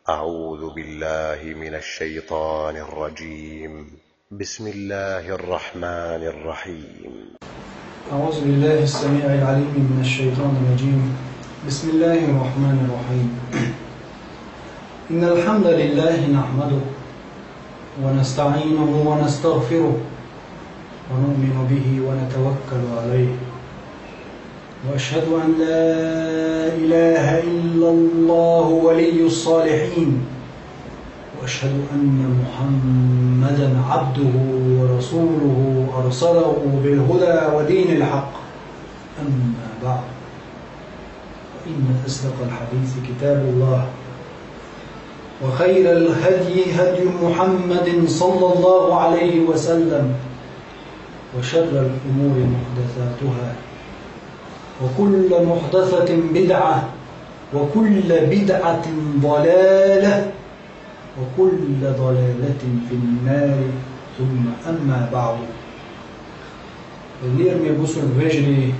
أعوذ بالله من الشيطان الرجيم. بسم الله الرحمن الرحيم. أعوذ بالله السميع العليم من الشيطان الرجيم. بسم الله الرحمن الرحيم. إن الحمد لله نحمده ونستعينه ونستغفره ونؤمن به ونتوكل عليه، وأشهد أن لا إله إلا الله ولي الصالحين، وأشهد أن محمدا عبده ورسوله أرسله بالهدى ودين الحق. أما بعد، فإن أصدق الحديث كتاب الله، وخير الهدي هدي محمد صلى الله عليه وسلم، وشر الأمور محدثاتها، وكل محدثة بدعة، وكل بدعة ضلالة، وكل ضلالة في النار. ثم أما بعد. اللي يرمي بوسو بيجري،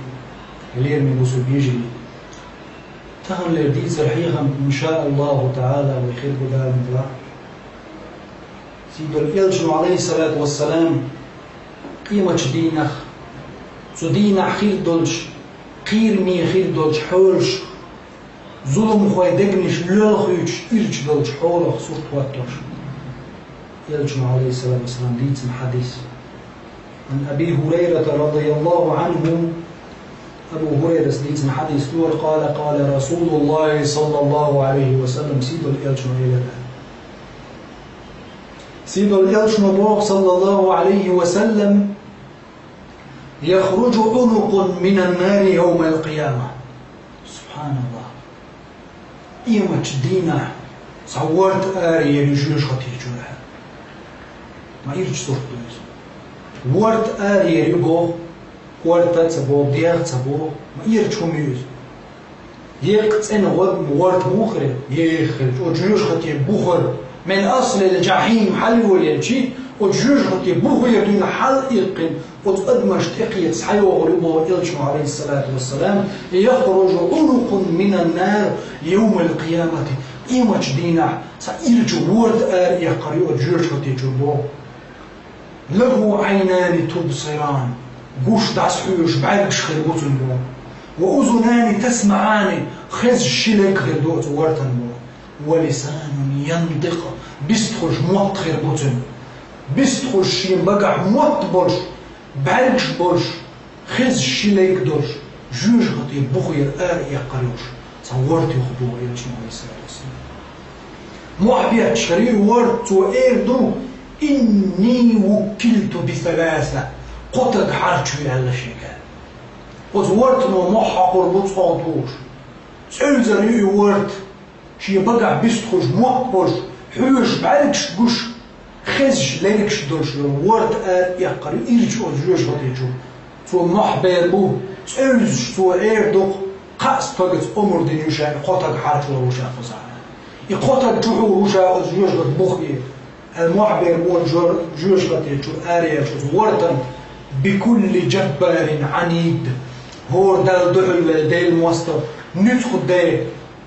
اللي يرمي بوسو بيجري تهم لرديد سرحيهم إن شاء الله تعالى ويخير بدال مدرع. سيد الإلجن عليه الصلاة والسلام قيمة دينخ سو دينخ خير دولش خير مي خير دولش حولش ظلم خوي دقنش للخيش إلج دولش حولخ صورت واتوش. الإلجن عليه الصلاة والسلام ديت حديث عن أبي هريرة رضي الله عنه. أبو هريرة ديت حديث دور قال رسول الله صلى الله عليه وسلم. سيد الإلجن إلى سيد الإلجن صلى الله عليه وسلم يخرج عنق من النار يوم القيامة. سبحان الله. إيمة دينا صورت آري يجوش خطير جورها ما يرج صورت دوز ورت آري يجو ورت تبو ديار تبو ما يرج خميز يقت إن ورت بوخر يخرج وجوش خطير بوخر من أصل الجحيم حلو يمشي وجوش خطير بوخر يدون حل يقين وتقدمش تقيت حي وغربه إلجم عليه الصلاة والسلام. يخرج عنق من النار يوم القيامة. إيمة دينا سيرج ورد آرية قريب جوش وتجربه. له عينان تبصران قوش دعس حيوش بعدكش خربوتن بو، وأذنان تسمعان خز شلك خردوت ورتن بو، ولسان ينطق بستخش موت خربوتن بستخش ينبقع موت بولش بعدكش بولش خز شلك دوش جوش خطير بخير آرية قريوش صورت يخبوه إلجم عليه الصلاة والسلام. محبية شرير ورد وإردو إني وكلت بثلاثة قطق حرشو يالا شيكا وزورت نو محق وربط صوتوش سألزر ورد شي بقع بستخش محبوش حيوش بعدكش قوش خزش ليكش دوش ورد يقري إلج وجوش غطيجو تو محبير بو سألزش تو إردو قاس طاقت أمر دينيوشان قطق حرشو وروشا فزعنا يقطق جوحو وروشا وجوش غط بخير المعبر مو جوش غطيجو آريا وردا بكل جبار عنيد. هور دال دحل ديل موسطة نتخد ديل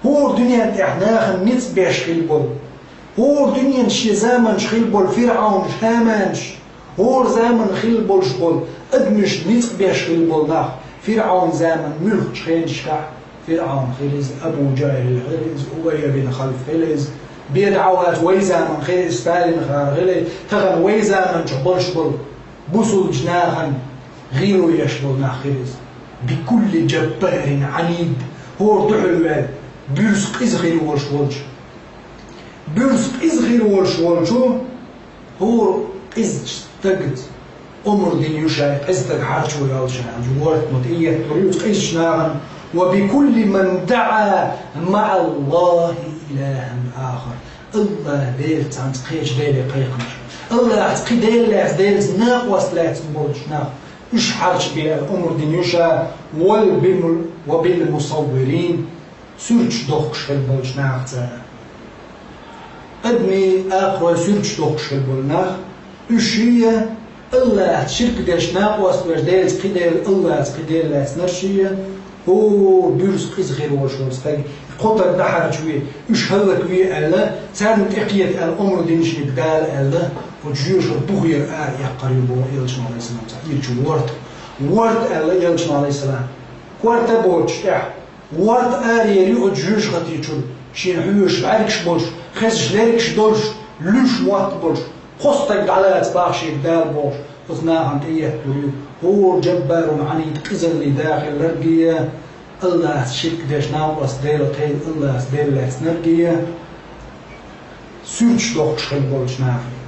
هور دنيا تحناخ نتبع شخيل هور دنيا شي زامن شخيل بول فرعون هامانش هور زامن خيل بول شبول ادمش نتبع شخيل بول ناخ فرعون زامن ملك شخيل شكاح فرعون خيلز أبو جاهل خيلز أبي بن خلف خيلز بيدعوات ويزامن خيلز ستالين خيلز تغن ويزامن شبول شبول بوصل جناغا غيرو يشبول ناخيلز بكل جبار عنيد. هو دحل بيرزق إزغير والشولج بيرزق إزغير والشولج هو إز تجد أمر دينيوشا إزتك حرشو يالشان جوارت متئية تريد إز جناغا وبكل من دعا مع الله إلها آخر. الله ديلت عن تقيش ديلي قيقنش الله تقي ديلت ناقوس لا تنبولش ناق إيش حرش بها الأمر دينيوشا وبالمصورين سورج دوخش في البولش ناقتا أدمي آخر سورج دوخش في البولناخ إيش هي الله تشرك ديش ناقوس باش ديلت قي ديل الله تقي ديلت نرشية هو بيرزق إزغير وشوز قطر دحر شوي إيش هلك ويا ألا سان تقيت الأمر دينش نقدال ألا وجيوش البغير يقربوا يلشم عليه السلام يجوا ورد ألا يلشم عليه السلام ورد بوش ورد يلي وجيوش خطيتشون شين حيوش بعدكش بوش خسش ليركش دولش لوش موات بوش خصتك على أتباعش يقدال بوش وزناها عند إيه هو جبار ومعنيد قزل اللي داخل الرقية الله شرك داش ناقص ديل قيل الله ديل لاس نرقية سوتش دوخش خيل بولش نافي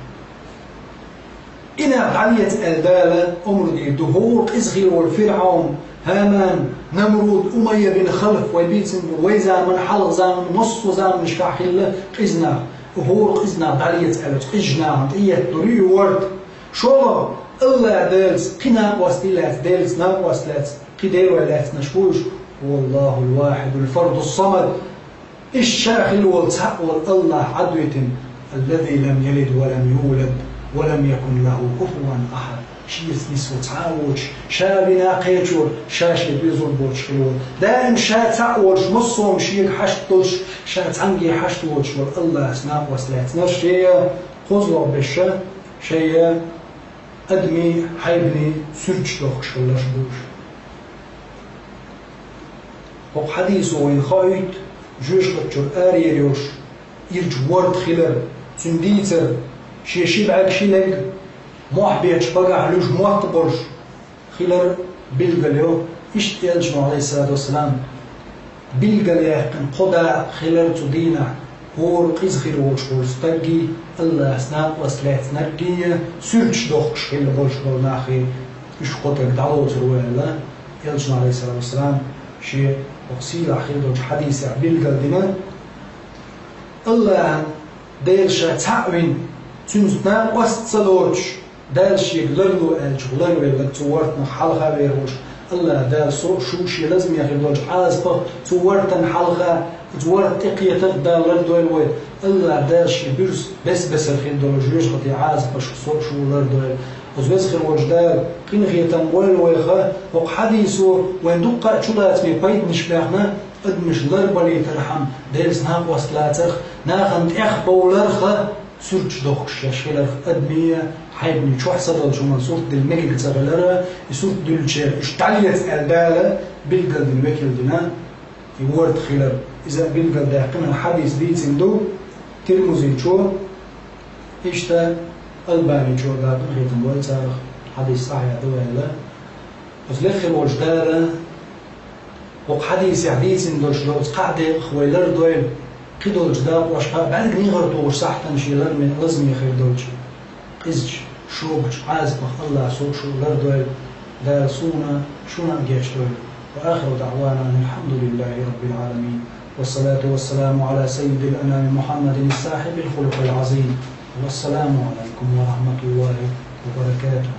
إنا علية البالة أمر دي دهور إزغيل والفرعون هامان نمرود أمية بن خلف ويبيت سنبور ويزان من حلق زان من نص وزان من شكاحل قزنا هور قزنا علية البالة قجنا إيه دوري ورد شو الله ديلس قنا وستيلات ديلس ناقص لات قدير ولات نشبوش والله الواحد الفرد الصمد الشاخل والتقوى الله عدوة الذي لم يلد ولم يولد ولم يكن له كفوا أحد شيس نسوة تعاوش شابنا قيتور شاشة بيزور بوش خلول دائم شا تعوش مصوم شيك حشتوش شا تعنقي حشتوش والله اسناق وسلات نرشي خزلوا بالشا شيء أدمي حيبني سرج دوخش خلاش بوش وحديث وين خايت جوش قتشور آريريوش يرج ورد خلال تنديتر شي بعد شيلك محبيتش بقى حلوش محتبرش خلال بلغليو اشتيالش عليه الصلاة والسلام بلغليه كان قدا خلال تدينا هور قزخير وشور سترقي الله سناق وسلات نرقية سرج دوخش خلال بولش بولناخي اش قطر دعوت روالا يلش عليه الصلاة والسلام شيء وقسيل أخير دوش حديث بلغل دينا الله ديلشا تعوين تنزنا وستصلوش دالش يقلرلو الجغلر ويقلر تورتنا حلقة بيروش الله دال شو شي لازم يخير دوش عازبا تورتنا حلقة تورت تقية تقدر لردوين وين الله دالش يبرس بس الخير دوش يشغطي عازبا شو لردوين وزبس خير وجدال قين غيتم ويخا وحديثو وين دقة شدات مي بيت نشبعنا قد مش لربلي ترحم ديلس ناق وصلاتخ ناخن اخ بولرخ سرج دوخش يشغل أدمية حيبني شو حصل شو من صورت الملك تغلره يصورت دلشة اشتعلت البالة بالقلب المكيل دنا يورد خلال إذا بالقلب داقنا الحديث دي تندو ترمزي شو إشتا الباني شو قابل غيتم بولتاخ حديث صحيح دولا بس لخل وجدارة وحديث حديث اندوش دوت قاعدة خويلر دويل كدول جداب واشقا بعد نيغر توش صحتن شيلر من لازم يخير دوش قزج شوبج عازبخ الله سوق شو لردويل دا سونا شونا جيش دويل وآخر دعوانا أن الحمد لله رب العالمين والصلاة والسلام على سيد الأنام محمد الصاحب الخلق العظيم والسلام عليكم ورحمة الله وبركاته.